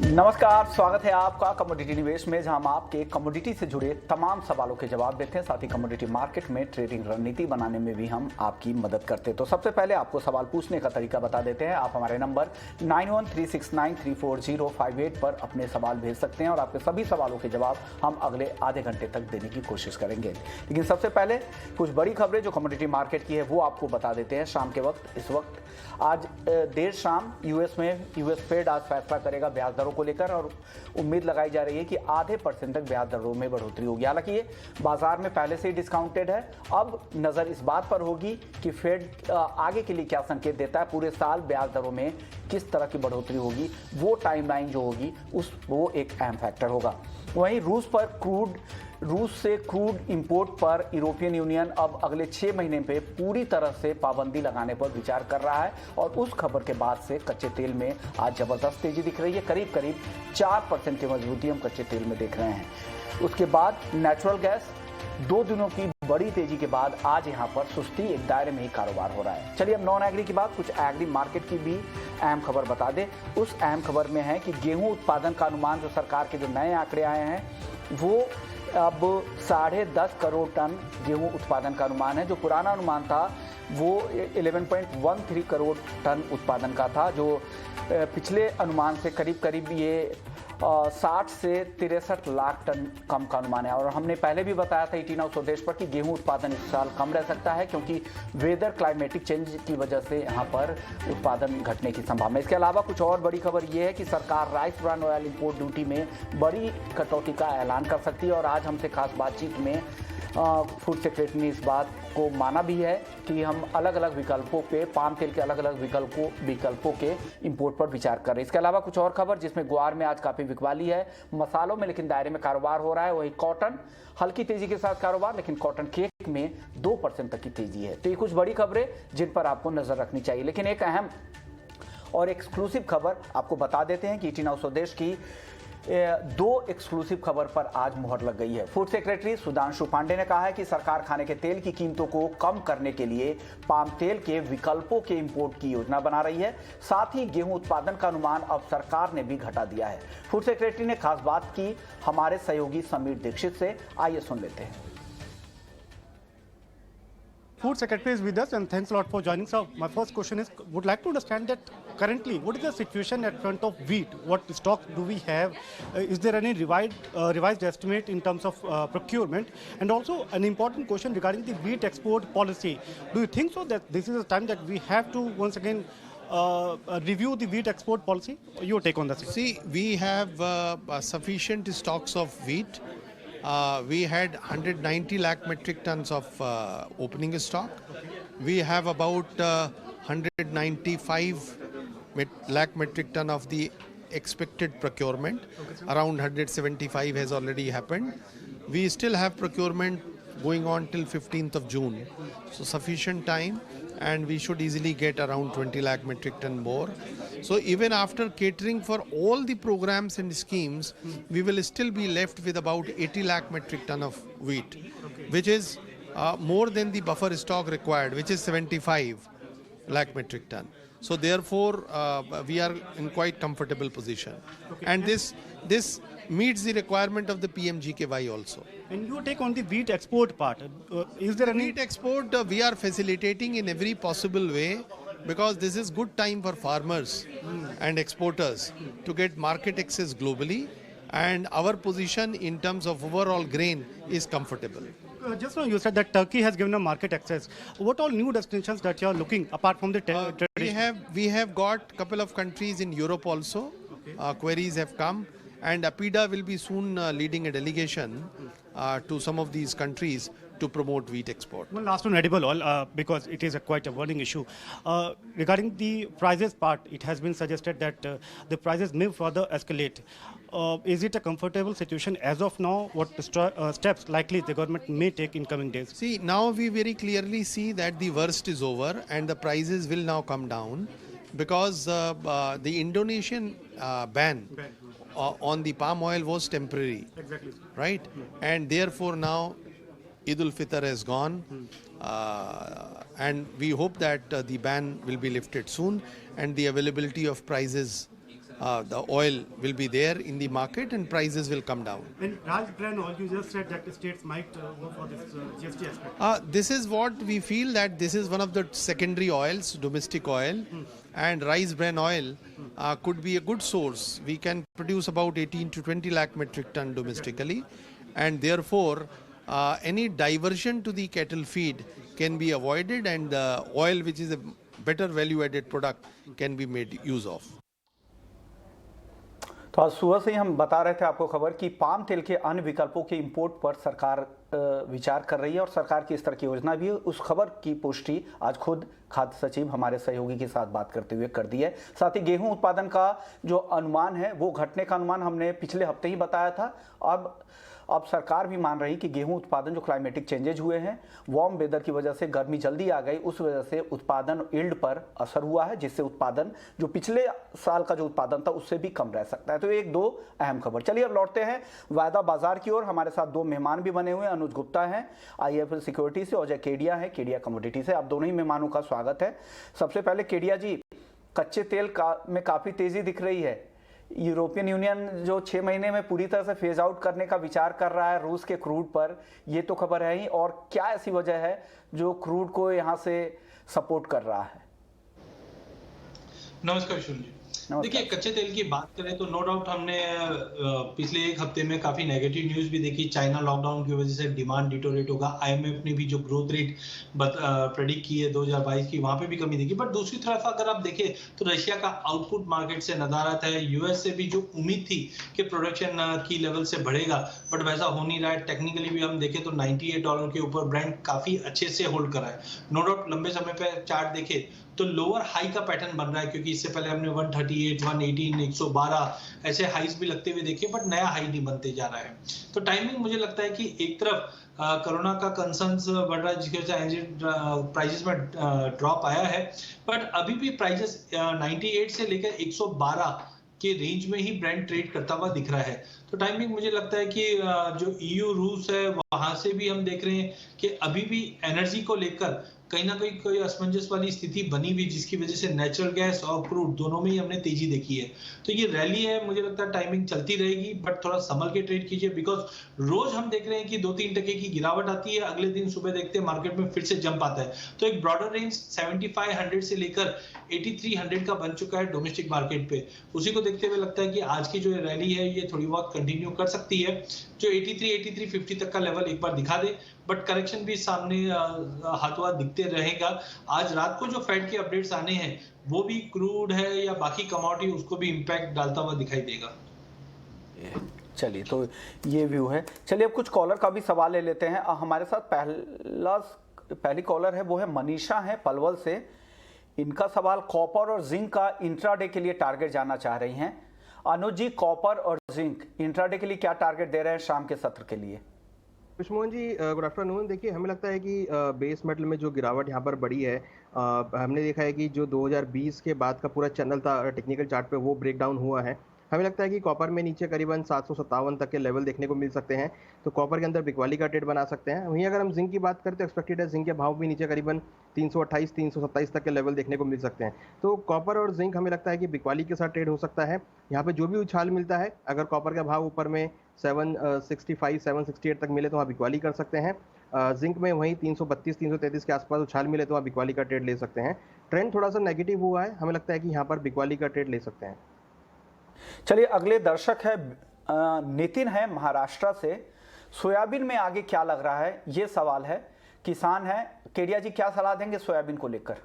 नमस्कार, स्वागत है आपका कमोडिटी निवेश में, जहां हम आपके कमोडिटी से जुड़े तमाम सवालों के जवाब देते हैं। साथ ही कमोडिटी मार्केट में ट्रेडिंग रणनीति बनाने में भी हम आपकी मदद करते हैं। तो सबसे पहले आपको सवाल पूछने का तरीका बता देते हैं। आप हमारे नंबर 9136934058 पर अपने सवाल भेज सकते हैं और आपके सभी सवालों के जवाब हम अगले आधे घंटे तक देने की कोशिश करेंगे। लेकिन सबसे पहले कुछ बड़ी खबरें जो कमोडिटी मार्केट की है वो आपको बता देते हैं। शाम के वक्त इस वक्त आज देर शाम यूएस फेड आज फैसला करेगा ब्याज दरों को लेकर और उम्मीद लगाई जा रही है कि आधे % तक ब्याज दरों में बढ़ोतरी होगी। हालांकि ये बाजार में पहले से ही डिस्काउंटेड है। अब नजर इस बात पर होगी कि फेड आगे के लिए क्या संकेत देता है, पूरे साल ब्याज दरों में किस तरह की बढ़ोतरी होगी, वो टाइमलाइन जो होगी वो एक अहम फैक्टर होगा। वहीं रूस से क्रूड इंपोर्ट पर यूरोपियन यूनियन अब अगले 6 महीने पे पूरी तरह से पाबंदी लगाने पर विचार कर रहा है और उस खबर के बाद से कच्चे तेल में आज जबरदस्त तेजी दिख रही है। करीब 4% की मजबूती हम कच्चे तेल में देख रहे हैं। उसके बाद नेचुरल गैस 2 दिनों की बड़ी तेजी के बाद आज यहां पर सुस्ती, एक दायरे में ही कारोबार हो रहा है। चलिए अब नॉन एग्री की बात, कुछ एग्री मार्केट की भी अहम खबर बता दें। उस अहम खबर में है कि गेहूं उत्पादन का अनुमान, जो सरकार के जो नए आंकड़े आए हैं वो अब 10.5 करोड़ टन गेहूं उत्पादन का अनुमान है। जो पुराना अनुमान था वो 11.13 करोड़ टन उत्पादन का था, जो पिछले अनुमान से करीब ये 60 से 63 लाख टन कम का अनुमान है। और हमने पहले भी बताया था ईटी नाउ स्वदेश पर कि गेहूं उत्पादन इस साल कम रह सकता है क्योंकि वेदर क्लाइमेटिक चेंज की वजह से यहां पर उत्पादन घटने की संभावना है। इसके अलावा कुछ और बड़ी खबर यह है कि सरकार rice brand oil import duty में बड़ी कटौती का ऐलान कर सकती है और आज हमसे खास बातचीत में फूड सेक्रेटरी ने इस बात को माना भी है कि हम अलग अलग विकल्पों पे, पाम तेल के अलग अलग विकल्पों के इंपोर्ट पर विचार कर रहे हैं। इसके अलावा कुछ और खबर जिसमें ग्वार में आज काफ़ी बिकवाली है, मसालों में लेकिन दायरे में कारोबार हो रहा है। वही कॉटन हल्की तेजी के साथ कारोबार, लेकिन कॉटन केक में 2% तक की तेजी है। तो ये कुछ बड़ी खबरें जिन पर आपको नजर रखनी चाहिए। लेकिन एक अहम और एक्सक्लूसिव खबर आपको बता देते हैं कि ईटी नाउ स्वदेश की 2 एक्सक्लूसिव खबर पर आज मुहर लग गई है। फूड सेक्रेटरी सुधांशु पांडे ने कहा है कि सरकार खाने के तेल की कीमतों को कम करने के लिए पाम तेल के विकल्पों के इंपोर्ट की योजना बना रही है। साथ ही गेहूं उत्पादन का अनुमान अब सरकार ने भी घटा दिया है। फूड सेक्रेटरी ने खास बात की हमारे सहयोगी समीर दीक्षित से, आइए सुन लेते हैं। Food Secretary is with us, and thanks a lot for joining. So my first question is, would like to understand that currently what is the situation at front of wheat? What stock do we have? Is there any revised estimate in terms of procurement? And also an important question regarding the wheat export policy. Do you think so that this is a time that we have to once again review the wheat export policy? Your take on that? See, we have sufficient stocks of wheat. We had 190 lakh metric tons of opening stock. We have about 195 lakh metric ton of the expected procurement. Around 175 has already happened. We still have procurement going on till 15th of June. So sufficient time, and we should easily get around 20 lakh metric ton more. So even after catering for all the programs and schemes, we will still be left with about 80 lakh metric ton of wheat, which is more than the buffer stock required, which is 75 lakh metric ton. So therefore, we are in quite comfortable position. And this meets the requirement of the PMGKY also. And your take on the wheat export part? Is there any wheat export? We are facilitating in every possible way, because this is good time for farmers and exporters to get market access globally, and our position in terms of overall grain is comfortable. Just now you said that Turkey has given a market access. What all new destinations that you are looking apart from the tradition? We have got couple of countries in Europe also. Queries have come, and APIDA will be soon leading a delegation to some of these countries to promote wheat export. One last one, edible oil, because it is quite a burning issue. Regarding the prices part, it has been suggested that the prices may further escalate. Is it a comfortable situation as of now? What steps likely the government may take in coming days? See, now we very clearly see that the worst is over and the prices will now come down, because the Indonesian ban on the palm oil was temporary. Exactly. Right? And therefore now Eid al-Fitr has gone, and we hope that the ban will be lifted soon and the availability of prices the oil will be there in the market and prices will come down. And Raj brand oil, you just said that the states might go for this GST aspect. This is what we feel, that this is one of the secondary oils, domestic oil, and rice bran oil could be a good source. We can produce about 18 to 20 lakh metric ton domestically, and therefore any diversion to the cattle feed can be avoided, and the oil, which is a better value added product, can be made use of. तो आज सुबह से ही हम बता रहे थे आपको खबर कि पाम तेल के अन्य विकल्पों के इंपोर्ट पर सरकार विचार कर रही है और सरकार की इस तरह की योजना भी है। उस खबर की पुष्टि आज खुद खाद्य सचिव हमारे सहयोगी के साथ बात करते हुए कर दी है। साथ ही गेहूं उत्पादन का जो अनुमान है वो घटने का अनुमान हमने पिछले हफ्ते ही बताया था। अब सरकार भी मान रही कि गेहूं उत्पादन जो क्लाइमेटिक चेंजेज हुए हैं, वार्म वेदर की वजह से गर्मी जल्दी आ गई, उस वजह से उत्पादन यील्ड पर असर हुआ है, जिससे उत्पादन जो पिछले साल का जो उत्पादन था उससे भी कम रह सकता है। तो एक दो अहम खबर। चलिए अब लौटते हैं वायदा बाजार की ओर। हमारे साथ दो मेहमान भी बने हुए हैं। अनुज गुप्ता हैं IIFL सिक्योरिटी से, अजय केडिया है केडिया कमोडिटी से। आप दोनों ही मेहमानों का स्वागत है। सबसे पहले केडिया जी, कच्चे तेल में काफी तेजी दिख रही है। यूरोपियन यूनियन जो 6 महीने में पूरी तरह से फेज आउट करने का विचार कर रहा है रूस के क्रूड पर, ये तो खबर है ही, और क्या ऐसी वजह है जो क्रूड को यहाँ से सपोर्ट कर रहा है? नमस्कार विष्णु जी। देखिए, कच्चे तेल की बात करें तो नो डाउट हमने पिछले एक हफ्ते में काफी नेगेटिव न्यूज भी देखी। चाइना लॉकडाउन की वजह से डिमांड डिटोरेट होगा। IMF ने भी जो ग्रोथ रेट प्रेडिक्ट की है 2022 की, वहां पे भी कमी देखी। बट दूसरी तरफ अगर आप देखें तो रशिया का आउटपुट मार्केट से नदारत है। US से भी जो उम्मीद थी कि प्रोडक्शन की लेवल से बढ़ेगा, बट वैसा हो नहीं रहा है। टेक्निकली भी हम देखें तो $98 के ऊपर ब्रेंट काफी अच्छे से होल्ड करा है। नो डाउट लंबे समय पे चार्ट देखे तो लोअर हाई का पैटर्न बन रहा है, क्योंकि इससे पहले हमने 138, 118, 112 ऐसे हाईस भी लगते हुए देखे, बट नया हाई नहीं बनते जा रहा है। तो टाइमिंग मुझे लगता है कि एक तरफ कोरोना का कंसर्न्स बढ़ रहा है, जिसकी वजह से प्राइसेस में ड्रॉप आया है, बट अभी भी प्राइसेस 98 से लेकर 112 के रेंज में ही ब्रेंट ट्रेड करता हुआ दिख रहा है। तो टाइमिंग मुझे लगता है कि जो EU रूस है वहां से भी हम देख रहे हैं कि अभी भी एनर्जी को लेकर कहीं ना कहीं कोई असमंजस वाली स्थिति बनी हुई, जिसकी वजह से नेचुरल गैस और क्रूड दोनों में ही हमने तेजी देखी है। तो ये रैली है, मुझे लगता है टाइमिंग चलती रहेगी, बट थोड़ा संभल के ट्रेड कीजिए, बिकॉज रोज हम देख रहे हैं कि 2-3% की गिरावट आती है, अगले दिन सुबह देखते हैं मार्केट में फिर से जंप आता है। तो एक ब्रॉडर रेंज 7500 से लेकर 8300 का बन चुका है डोमेस्टिक मार्केट पे। उसी को देखते हुए लगता है कि आज की जो रैली है ये थोड़ी बहुत कंटिन्यू कर सकती है। जो 83-8350 तक का लेवल एक बार दिखा दे, बट करेक्शन भी सामने हाथों हाथ दिखते रहेगा। आज रात को जो फेड के अपडेट्स आने हैं वो भी क्रूड है या बाकी कमोडिटी, उसको भी इंपैक्ट डालता हुआ दिखाई देगा। चलिए, तो ये व्यू है। चलिए अब कुछ कॉलर का भी सवाल ले लेते हैं। हमारे साथ पहली कॉलर है, वो है मनीषा है पलवल से। इनका सवाल कॉपर और जिंक का इंट्राडे के लिए टारगेट जानना चाह रही हैं। अनुज जी, कॉपर और जिंक इंट्राडे के लिए क्या टारगेट दे रहे हैं शाम के सत्र के लिए? पुष्पमोहन जी, गुड आफ्टरनून। देखिए, हमें लगता है कि बेस मेटल में जो गिरावट यहाँ पर बढ़ी है, हमने देखा है कि जो 2020 के बाद का पूरा चैनल था टेक्निकल चार्ट पे, वो ब्रेक डाउन हुआ है। हमें लगता है कि कॉपर में नीचे करीबन 757 तक के लेवल देखने को मिल सकते हैं, तो कॉपर के अंदर बिकवाली का ट्रेड बना सकते हैं। वहीं अगर हम जिंक की बात करें तो एक्सपेक्टेड है जिंक के भाव भी नीचे करीबन 328-327 तक के लेवल देखने को मिल सकते हैं। तो कॉपर और जिंक हमें लगता है कि बिकवाली के साथ ट्रेड हो सकता है। यहाँ पे जो भी उछाल मिलता है, अगर कॉपर का भाव ऊपर में 765-768 तक मिले तो वहाँ बिकवाली कर सकते हैं। जिंक में वहीं 332-333 के आसपास उछाल मिले तो वहाँ बिकवाली का ट्रेड ले सकते हैं। ट्रेंड थोड़ा सा नेगेटिव हुआ है, हमें लगता है कि यहाँ पर बिकवाली का ट्रेड ले सकते हैं। चलिए, अगले दर्शक है नितिन है महाराष्ट्र से। सोयाबीन में आगे क्या लग रहा है, ये सवाल है। किसान है। केडिया जी, क्या सलाह देंगे सोयाबीन को लेकर?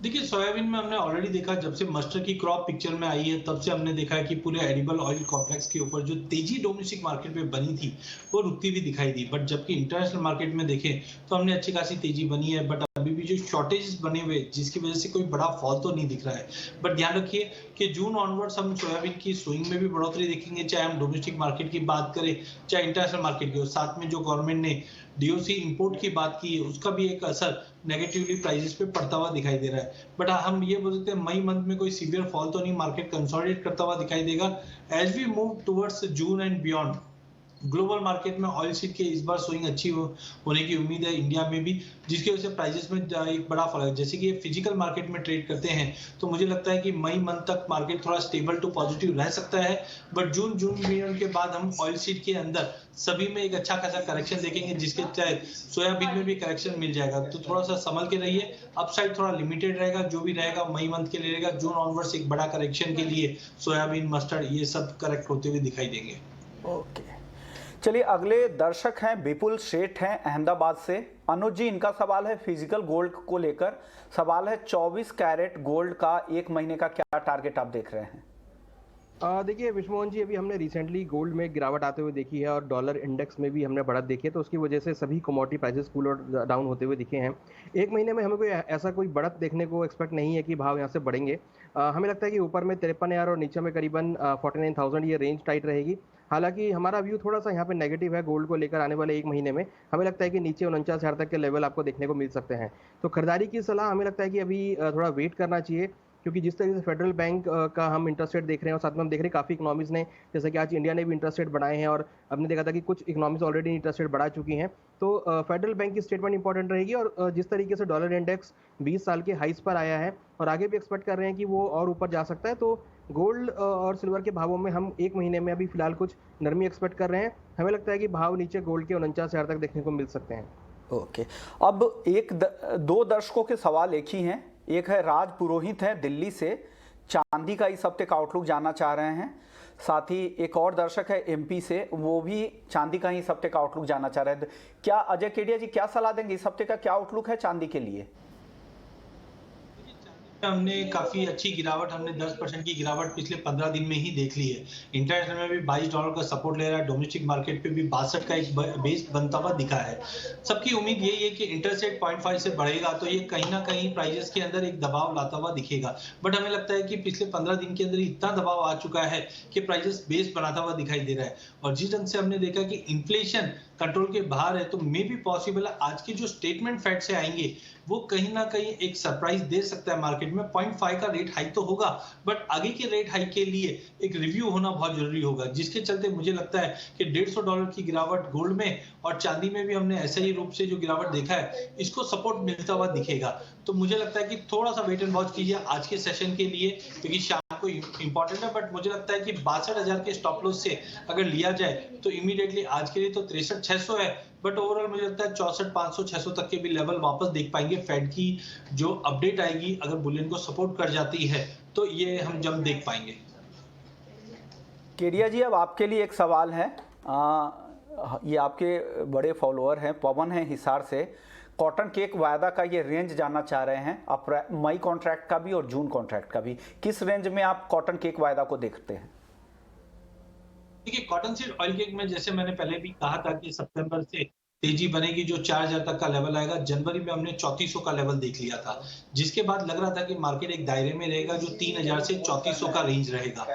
देखिए, सोयाबीन में हमने ऑलरेडी देखा, जब से मस्टर्ड की क्रॉप पिक्चर में आई है तब से हमने देखा है कि पूरे एडिबल ऑयल कॉम्प्लेक्स के ऊपर जो तेजी डोमेस्टिक मार्केट में बनी थी वो रुकती हुई दिखाई दी। बट जबकि इंटरनेशनल मार्केट में देखें तो हमने अच्छी खासी तेजी बनी है, बट अभी भी जो शॉर्टेजेस बने हुए जिसकी वजह से कोई बड़ा फॉल तो नहीं दिख रहा है। बट ध्यान रखिए कि जून ऑनवर्ड्स हम सोयाबीन की स्विंग में भी बढ़ोतरी देखेंगे, चाहे हम डोमेस्टिक मार्केट की बात करें चाहे इंटरनेशनल मार्केट की। और साथ में जो गवर्नमेंट ने DOC इंपोर्ट की बात की है उसका भी एक असर नेगेटिवली प्राइसेस पे पड़ता हुआ दिखाई दे रहा है। बट हम ये बोल सकते हैं मई मंथ में कोई सीवियर फॉल तो नहीं, मार्केट कंसोलिडेट करता हुआ दिखाई देगा। As we move towards June and beyond, global market में ऑयल सीड के इस बार सोइंग अच्छी होने की उम्मीद है इंडिया में भी, जिसकी वजह से प्राइजेस में एक बड़ा फर्क है। जैसे कि ये फिजिकल मार्केट में ट्रेड करते हैं तो मुझे लगता है कि मई मंथ तक मार्केट थोड़ा स्टेबल टू पॉजिटिव रह सकता है, बट जून महीने के बाद हम ऑयल सीड के अंदर सभी में एक अच्छा खासा करेक्शन देखेंगे, जिसके तहत सोयाबीन में भी करेक्शन मिल जाएगा। तो थोड़ा सा संभल के रहिए, अपसाइड थोड़ा लिमिटेड रहेगा, जो भी रहेगा मई मंथ के लिए रहेगा। जून ऑनवर्ड्स एक बड़ा करेक्शन के लिए सोयाबीन, मस्टर्ड ये सब करेक्ट होते हुए दिखाई देंगे। ओके, चलिए अगले दर्शक हैं विपुल सेठ हैं अहमदाबाद से। अनुज जी, इनका सवाल है फिजिकल गोल्ड को लेकर। सवाल है 24 कैरेट गोल्ड का एक महीने का क्या टारगेट आप देख रहे हैं? देखिए विश्वमोहन जी, अभी हमने रिसेंटली गोल्ड में गिरावट आते हुए देखी है और डॉलर इंडेक्स में भी हमने बढ़त देखी है, तो उसकी वजह से सभी कमोडिटी प्राइसेस कूल और डाउन होते हुए दिखे हैं। एक महीने में हमें कोई बढ़त देखने को एक्सपेक्ट नहीं है कि भाव यहाँ से बढ़ेंगे। हमें लगता है कि ऊपर में 53,000 और नीचे में करीबन 49,000 ये रेंज टाइट रहेगी। हालांकि हमारा व्यू थोड़ा सा यहाँ पे नेगेटिव है गोल्ड को लेकर आने वाले एक महीने में। हमें लगता है कि नीचे 49,000 तक के लेवल आपको देखने को मिल सकते हैं। तो खरीदारी की सलाह हमें लगता है कि अभी थोड़ा वेट करना चाहिए, क्योंकि जिस तरीके से फेडरल बैंक का हम इंटरेस्ट रेट देख रहे हैं और साथ में हम देख रहे हैं काफ़ी इकोनॉमीज ने, जैसे कि आज इंडिया ने भी इंटरेस्ट रेट बढ़ाए हैं और हमने देखा था कि कुछ इकोनॉमीज ऑलरेडी इंटरेस्ट रेट बढ़ा चुकी हैं। तो फेडरल बैंक की स्टेटमेंट इंपॉर्टेंट रहेगी। और जिस तरीके से डॉलर इंडेक्स 20 साल के हाइस पर आया है और आगे भी एक्सपेक्ट कर रहे हैं कि वो और ऊपर जा सकता है, तो गोल्ड और सिल्वर के भावों में हम एक महीने में अभी फिलहाल कुछ नरमी एक्सपेक्ट कर रहे हैं। हमें लगता है कि भाव नीचे गोल्ड के 49,000 तक देखने को मिल सकते हैं। ओके, अब दो दर्शकों के सवाल एक ही हैं। एक है राज पुरोहित है दिल्ली से, चांदी का इस हफ्ते का आउटलुक जानना चाह रहे हैं। साथ ही एक और दर्शक है एमपी से, वो भी चांदी का ही इस हफ्ते का आउटलुक जानना चाह रहे हैं। क्या अजय केडिया जी क्या सलाह देंगे, इस हफ्ते का क्या आउटलुक है चांदी के लिए? हमने काफी अच्छी गिरावट, हमने 10% की गिरावट पिछले 15 दिन में ही देख ली है। इंटरनेशनल में भी $22 का सपोर्ट ले रहा है, डोमेस्टिक मार्केट पे भी 62 का एक बेस बनता हुआ दिखा है। सबकी उम्मीद यही है कि इंटरेस्ट रेट 0.5 से बढ़ेगा तो ये कहीं ना कहीं प्राइजेस के अंदर एक दबाव लाता हुआ दिखेगा। बट हमें लगता है कि पिछले 15 दिन के अंदर इतना दबाव आ चुका है कि प्राइजेस बेस बनाता हुआ दिखाई दे रहा है। और जिस ढंग से हमने देखा कि इन्फ्लेशन कंट्रोल के बाहर है, तो मे भी पॉसिबल है आज के जो स्टेटमेंट फेड से आएंगे वो कहीं ना कहीं एक सरप्राइज दे सकता है मार्केट में। 0.5 का रेट हाइक तो होगा, बट आगे के रेट हाइक के लिए एक रिव्यू होना बहुत जरूरी होगा, जिसके चलते मुझे लगता है कि $150 की गिरावट गोल्ड में और चांदी में भी हमने ऐसे ही रूप से जो गिरावट देखा है, इसको सपोर्ट मिलता हुआ दिखेगा। तो मुझे लगता है कि थोड़ा सा वेट एंड वॉच कीजिए आज के सेशन के लिए, क्योंकि शाम को इंपॉर्टेंट है। बट मुझे लगता है कि 62,000 के स्टॉप लॉस से अगर लिया जाए तो इमीडिएटली आज के लिए तो 63,600 है, बट ओवरऑल मुझे लगता है 64,500 600 तक के भी लेवल वापस देख पाएंगे। फेड की जो अपडेट आएगी अगर बुलियन को सपोर्ट कर जाती है तो ये हम जम देख पाएंगे। केडिया जी, अब आपके लिए एक सवाल है। ये आपके बड़े फॉलोअर हैं, पवन है हिसार से। कॉटन केक वायदा का ये रेंज जानना चाह रहे हैं, मई कॉन्ट्रैक्ट का भी और जून कॉन्ट्रैक्ट का भी। किस रेंज में आप कॉटन केक वायदा को देखते हैं? देखिए, कॉटन सीड ऑयल केक में जैसे मैंने पहले भी कहा था कि सितंबर से तेजी बनेगी, जो 4,000 तक का लेवल आएगा। जनवरी में हमने 3400 का लेवल देख लिया था, जिसके बाद लग रहा था कि मार्केट एक दायरे में रहेगा जो 3,000 से 3400 का रेंज रहेगा।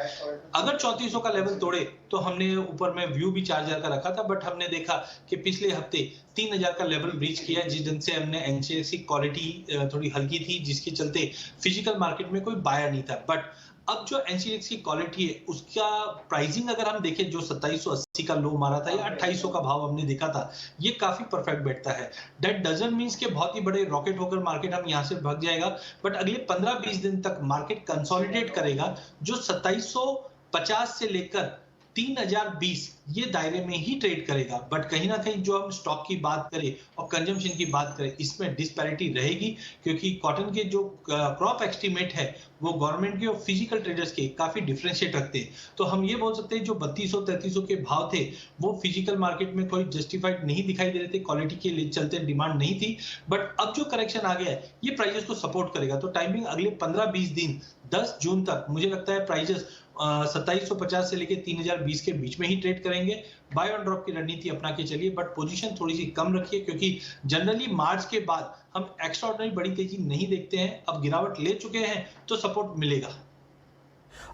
अगर 3400 का लेवल तोड़े तो हमने ऊपर में व्यू भी 4,000 का रखा था, बट हमने देखा कि पिछले हफ्ते 3,000 का लेवल ब्रीच किया, जिस दिन से हमने एनसीएक्स क्वालिटी थोड़ी हल्की थी, जिसके चलते फिजिकल मार्केट में कोई बायर नहीं था। बट अब जो एनसीएक्स की क्वालिटी है उसका प्राइसिंग अगर हम देखें, जो 2780 का लो मारा था या 2800 का भाव हमने देखा था, ये काफी परफेक्ट बैठता है। दैट डजंट मींस के बहुत ही बड़े रॉकेट होकर मार्केट हम यहाँ से भाग जाएगा, बट अगले 15-20 दिन तक मार्केट कंसोलिडेट करेगा, जो 2750 से लेकर 3,020 ये दायरे में ही ट्रेड करेगा। बट कहीं ना कहीं जो हम स्टॉक की बात करें और कंजम्पशन की बात करें, इसमें डिस्पैरिटी रहेगी, क्योंकि कॉटन के जो क्रॉप एस्टीमेट है वो गवर्नमेंट के और फिजिकल ट्रेडर्स के काफी डिफरेंशिएट रखते हैं। तो हम ये बोल सकते हैं जो 3200-3300 के भाव थे वो फिजिकल मार्केट में कोई जस्टिफाइड नहीं दिखाई दे रहे थे, क्वालिटी के चलते डिमांड नहीं थी। बट अब जो करेक्शन आ गया है ये प्राइजेस को सपोर्ट करेगा। तो टाइमिंग अगले 15-20 दिन 10 जून तक मुझे लगता है प्राइजेस 2750 से लेकर 3,020 के बीच में ही ट्रेड करेंगे। बाय ऑन ड्रॉप की रणनीति अपना के चलिए, बट पोजीशन थोड़ी सी कम रखिए, क्योंकि जनरली मार्च के बाद हम एक्स्ट्राऑर्डिनरी बड़ी तेजी नहीं देखते हैं। अब गिरावट ले चुके हैं तो सपोर्ट मिलेगा।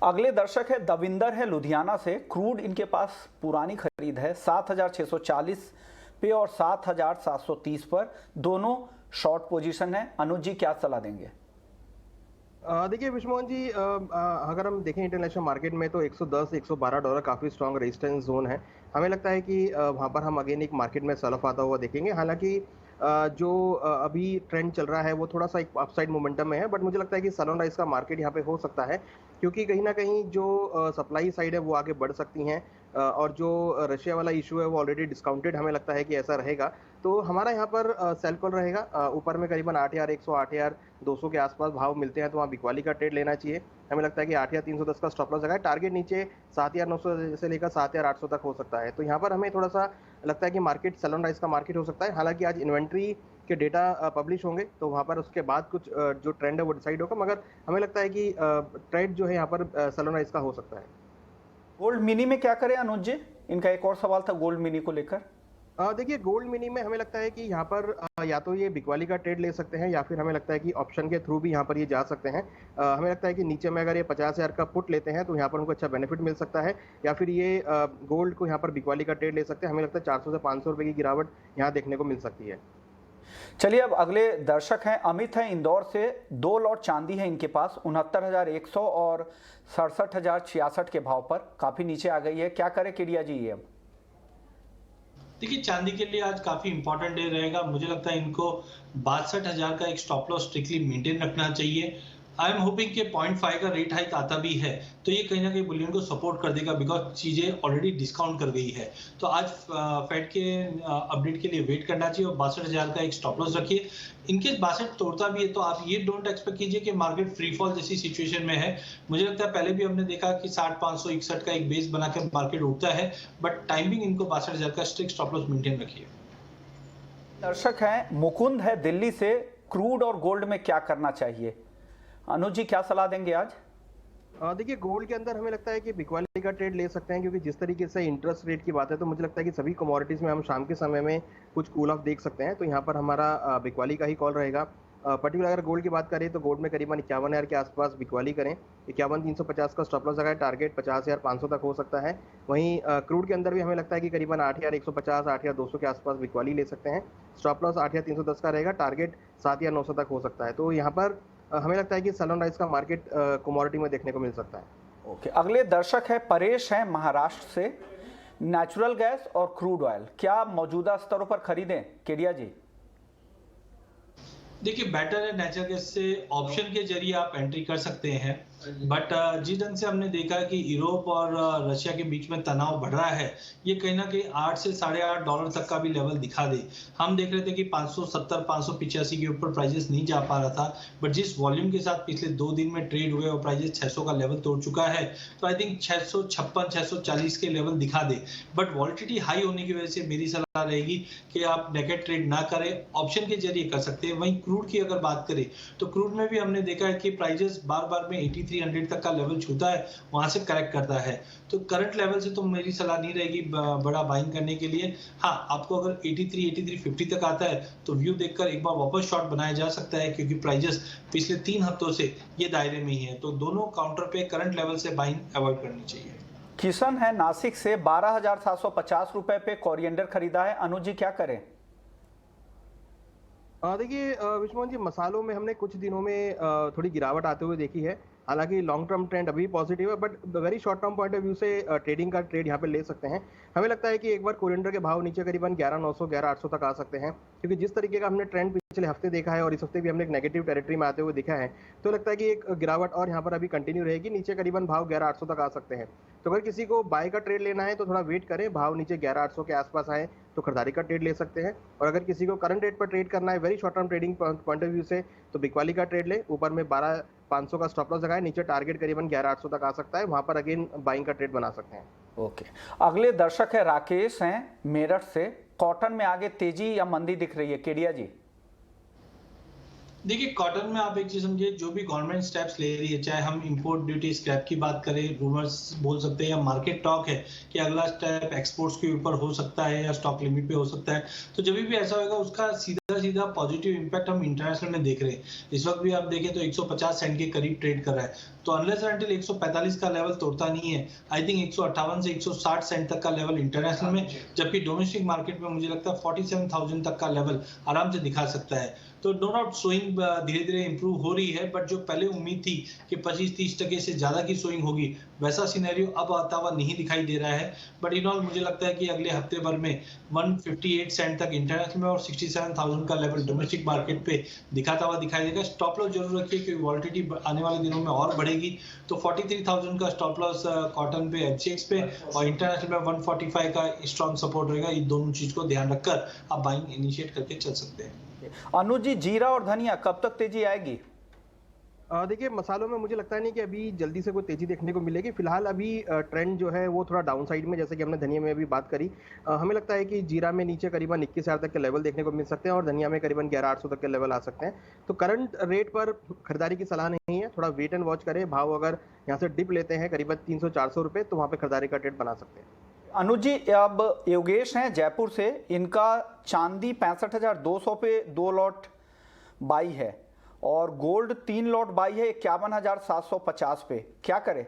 अगले दर्शक है दविंदर है लुधियाना से। क्रूड इनके पास पुरानी खरीद है 7,640 पे और 7,730 पर, दोनों शॉर्ट पोजीशन है। अनुज जी क्या सलाह देंगे? देखिए विश्वमोहन जी, अगर हम देखें इंटरनेशनल मार्केट में तो 110 112 डॉलर काफ़ी स्ट्रॉन्ग रेजिस्टेंस जोन है। हमें लगता है कि वहाँ पर हम अगेन एक मार्केट में सेल ऑफ आता हुआ देखेंगे। हालांकि जो अभी ट्रेंड चल रहा है वो थोड़ा सा एक अपसाइड मोमेंटम में है, बट मुझे लगता है कि सेल ऑन राइज का मार्केट यहाँ पे हो सकता है, क्योंकि कहीं ना कहीं जो सप्लाई साइड है वो आगे बढ़ सकती हैं, और जो रशिया वाला इशू है वो ऑलरेडी डिस्काउंटेड हमें लगता है कि ऐसा रहेगा। तो हमारा यहाँ पर सेल कॉल रहेगा, ऊपर में करीबन 8,100 8,200 के आसपास भाव मिलते हैं तो वहाँ बिकवाली का ट्रेड लेना चाहिए। हमें लगता है कि 8,310 का स्टॉप लॉस लगा है, टारगेट नीचे 7,900 से लेकर 7,800 तक हो सकता है। तो यहाँ पर हमें थोड़ा सा लगता है कि मार्केट सेल ऑन राइज का मार्केट हो सकता है। हालांकि आज इन्वेंट्री के डेटा पब्लिश होंगे तो वहाँ पर उसके बाद कुछ जो ट्रेंड है वो डिसाइड होगा, मगर हमें लगता है कि ट्रेंड जो है यहाँ पर सेल ऑन राइज का हो सकता है। गोल्ड मिनी में क्या करें अनुज जी? इनका एक और सवाल था गोल्ड मिनी को लेकर। देखिए गोल्ड मिनी में हमें लगता है कि यहाँ पर या तो ये बिकवाली का ट्रेड ले सकते हैं, या फिर हमें लगता है कि ऑप्शन के थ्रू भी यहाँ पर ये जा सकते हैं। हमें लगता है कि नीचे में अगर ये 50,000 का पुट लेते हैं तो यहाँ पर उनको अच्छा बेनिफिट मिल सकता है, या फिर ये गोल्ड को यहाँ पर बिकवाली का ट्रेड ले सकते हैं। हमें लगता है 400 से 500 रुपये की गिरावट यहाँ देखने को मिल सकती है। चलिए अब अगले दर्शक हैं, अमित हैं इंदौर से। 2 लॉट चांदी है इनके पास 69,100 और 67,066 के भाव पर, काफी नीचे आ गई है, क्या करे केडिया जी ये? अब देखिए चांदी के लिए आज काफी इंपॉर्टेंट डे रहेगा। मुझे लगता है इनको 62,000 का एक स्टॉप लॉस स्ट्रिक्टली मेंटेन रखना चाहिए। आई एम होपिंग कि 0.5 का रेट हाइक आता भी है तो ये कहीं ना कहीं बुलियन को सपोर्ट कर देगा, बिकॉज चीजें ऑलरेडी डिस्काउंट कर गई है। तो आज फेड के अपडेट के लिए वेट करना चाहिए और 62,000 का एक स्टॉप लॉस रखिए। इनकेस 62 तोड़ता भी है तो आप ये डोंट एक्सपेक्ट कीजिए कि मार्केट फ्री फॉल जैसी सिचुएशन में है। मुझे लगता है पहले भी हमने देखा कि 60,561 का एक बेस बनाकर मार्केट उठता है, बट टाइमिंग इनको 62,000 का स्ट्रिक्ट स्टॉप लॉस मेंटेन रखिए। दर्शक हैं मुकुंद है दिल्ली से, क्रूड और गोल्ड में क्या करना चाहिए? अनुज जी क्या सलाह देंगे आज? देखिए गोल्ड के अंदर हमें लगता है कि बिकवाली का ट्रेड ले सकते हैं, क्योंकि जिस तरीके से इंटरेस्ट रेट की बात है तो मुझे लगता है कि सभी कमोडिटीज़ में हम शाम के समय में कुछ कूल ऑफ देख सकते हैं। तो यहाँ पर हमारा बिकवाली का ही कॉल रहेगा। पर्टिकुलर अगर गोल्ड की बात करें तो गोल्ड में करीबन 51,000 के आसपास बिकवाली करें, 51,350 का स्टॉप लॉस लगाए, टारगेट 50,500 तक हो सकता है। वहीं क्रूड के अंदर भी हमें लगता है कि करीबन 8,150 8,200 के आसपास बिकवाली ले सकते हैं। स्टॉप लॉस 8,310 का रहेगा, टारगेट 7,900 तक हो सकता है। तो यहाँ पर हमें लगता है कि सेल ऑन राइज का मार्केट कमोडिटी में देखने को मिल सकता है। ओके, अगले दर्शक है परेश हैं महाराष्ट्र से। नेचुरल गैस और क्रूड ऑयल क्या मौजूदा स्तरों पर खरीदें केडिया जी? देखिए बेटर है नेचुरल गैस से ऑप्शन के जरिए आप एंट्री कर सकते हैं, बट जिस ढंग से हमने देखा कि यूरोप और रशिया के बीच में तनाव बढ़ रहा है, ये कहीं ना कहीं 8 से $8.5 तक का भी लेवल दिखा दे। हम देख रहे थे कि 570 585 के ऊपर प्राइजेस नहीं जा पा रहा था, बट जिस वॉल्यूम के साथ पिछले 2 दिन में ट्रेड हुए और प्राइजेस 600 का लेवल तोड़ चुका है, तो आई थिंक 656 640 के लेवल दिखा दे। बट वॉलिटिलिटी हाई होने की वजह से मेरी सलाह रहेगी कि आप नेकेड ट्रेड ना करें, ऑप्शन के जरिए कर सकते हैं। वहीं क्रूड की अगर बात करें तो क्रूड में भी हमने देखा है कि प्राइजेस बार बार में 8300 तक का लेवल छूता है, वहां से करेक्ट करता है। तो करंट लेवल से तो मेरी सलाह नहीं रहेगी बड़ा बाइंग करने के लिए। हाँ, आपको अगर 83-8350 तक आता है तो व्यू देखकर एक बार वापस शॉर्ट बनाया जा सकता है, क्योंकि प्राइजेस पिछले 3 हफ्तों से ये दायरे में ही है। तो दोनों काउंटर पे करंट लेवल से बाइंग अवॉइड करनी चाहिए। किशन है नासिक से, 12,750 रुपए पे कोरिएंडर खरीदा है, अनुज जी क्या करें? देखिए विश्वमोहन जी, मसालों में हमने कुछ दिनों में थोड़ी गिरावट आते हुए देखी है। हालांकि लॉन्ग टर्म ट्रेंड अभी पॉजिटिव है, but very short term point of view से ट्रेडिंग का ट्रेड यहाँ पे ले सकते हैं। हमें लगता है कि एक बार कोरिएंडर के भाव नीचे करीबन 11,900 11,800 तक आ सकते हैं, क्योंकि जिस तरीके का हमने ट्रेंड पिछले हफ्ते देखा है और इस हफ्ते भी हमने एक नेगेटिव टेरिटरी में आते हुए देखा है, तो लगता है कि एक गिरावट और यहाँ पर अभी कंटिन्यू रहेगी। नीचे करीबन भाव 11,800 तक आ सकते हैं। तो अगर किसी को बाय का ट्रेड लेना है तो थोड़ा वेट करें, भाव नीचे 11,800 के आसपास आए तो खरीदारी का ट्रेड ले सकते हैं। और अगर किसी को करंट रेट पर ट्रेड करना है very short term trading point of view से, तो बिकवाली का ट्रेड ले, ऊपर में 12,500 का स्टॉप लॉस लगाए, नीचे टारगेट करीबन 11,800 तक आ सकता है, वहां पर अगेन बाइंग का ट्रेड बना सकते हैं। ओके, अगले दर्शक है राकेश हैं मेरठ से। कॉटन में आगे तेजी या मंदी दिख रही है केडिया जी? देखिए कॉटन में आप एक चीज समझिए, जो भी गवर्नमेंट स्टेप्स ले रही है, चाहे हम इंपोर्ट ड्यूटी स्क्रैप की बात करें, रूमर्स बोल सकते हैं, या मार्केट टॉक है कि अगला स्टेप एक्सपोर्ट्स के ऊपर हो सकता है या स्टॉक लिमिट पे हो सकता है, तो जब भी ऐसा होगा उसका सीधा सीधा पॉजिटिव इंपैक्ट हम इंटरनेशनल में देख रहे हैं। इस वक्त भी आप देखें तो 150 सेंट के करीब ट्रेड कर रहा है, तो अनलेस एंटिल 145 का लेवल तोड़ता नहीं है, आई थिंक 158 से 160 सेंट तक का लेवल इंटरनेशनल में, जबकि डोमेस्टिक मार्केट में मुझे लगता है 47,000 तक का लेवल आराम से दिखा सकता है। तो नो डाउट सोइंग धीरे धीरे इंप्रूव हो रही है, बट जो पहले उम्मीद थी कि 25-30% से ज्यादा की सोइंग होगी, वैसा सिनेरियो अब आता हुआ नहीं दिखाई दे रहा है। बट इन ऑल मुझे लगता है कि अगले हफ्ते भर में 158 सेंट तक इंटरनेशनल में और 67,000 का लेवल डोमेस्टिक मार्केट पे दिखाता हुआ दिखाई देगा। स्टॉप लॉस जरूर रखिए क्योंकि वॉलिटिलिटी आने वाले दिनों में और बढ़ेगी। तो 43,000 का स्टॉप लॉस कॉटन पे, एफसीएक्स पे, और इंटरनेशनल में 145 का स्ट्रॉन्ग सपोर्ट रहेगा। ये दोनों चीज को ध्यान रखकर आप बाइंग इनिशिएट करके चल सकते हैं। अनुज जी, जीरा और धनिया कब तक तेजी आएगी? देखिए, मसालों में मुझे लगता नहीं कि अभी जल्दी से कोई तेजी देखने को मिलेगी। फिलहाल अभी ट्रेंड जो है वो थोड़ा डाउन साइड में, जैसे कि हमने धनिया में अभी बात करी। हमें लगता है कि जीरा में नीचे करीबन 21,000 तक के लेवल देखने को मिल सकते हैं और धनिया में करीबन 11,800 तक के लेवल आ सकते हैं। तो करंट रेट पर खरीदारी की सलाह नहीं है, थोड़ा वेट एंड वॉच करें। भाव अगर यहाँ से डिप लेते हैं करीबन 300-400 रुपये, तो वहाँ पर खरीदारी का ट्रेड बना सकते हैं। अनुज जी, अब योगेश हैं जयपुर से, इनका चांदी 65,200 पे 2 लॉट बाई है और गोल्ड 3 लॉट बाई है 51,750 पे, क्या करें?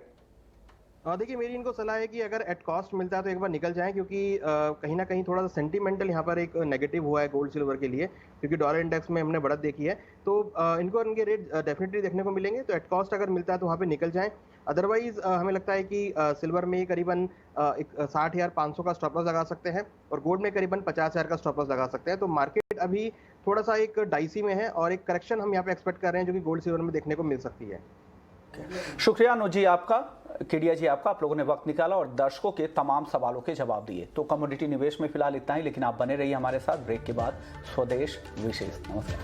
देखिए, मेरी इनको सलाह है कि अगर एट कॉस्ट मिलता है तो एक बार निकल जाएं, क्योंकि कहीं ना कहीं थोड़ा सा सेंटीमेंटल यहाँ पर एक नेगेटिव हुआ है गोल्ड सिल्वर के लिए, क्योंकि डॉलर इंडेक्स में हमने बढ़त देखी है। तो इनको इनके रेट डेफिनेटली देखने को मिलेंगे, तो एट कॉस्ट अगर मिलता है तो वहाँ पे निकल जाएं। अदरवाइज हमें लगता है कि सिल्वर में करीबन 60,500 का स्टॉप लॉस लगा सकते हैं और गोल्ड में करीबन 50,000 का स्टॉप लॉस लगा सकते हैं। तो मार्केट अभी थोड़ा सा एक डाइसी में है और एक करेक्शन हम यहाँ पे एक्सपेक्ट कर रहे हैं जो कि गोल्ड सिल्वर में देखने को मिल सकती है। शुक्रिया अनुज जी आपका, केडिया जी आपका, आप लोगों ने वक्त निकाला और दर्शकों के तमाम सवालों के जवाब दिए। तो कमोडिटी निवेश में फिलहाल इतना ही, लेकिन आप बने रहिए हमारे साथ। ब्रेक के बाद स्वदेश विशेष। नमस्कार।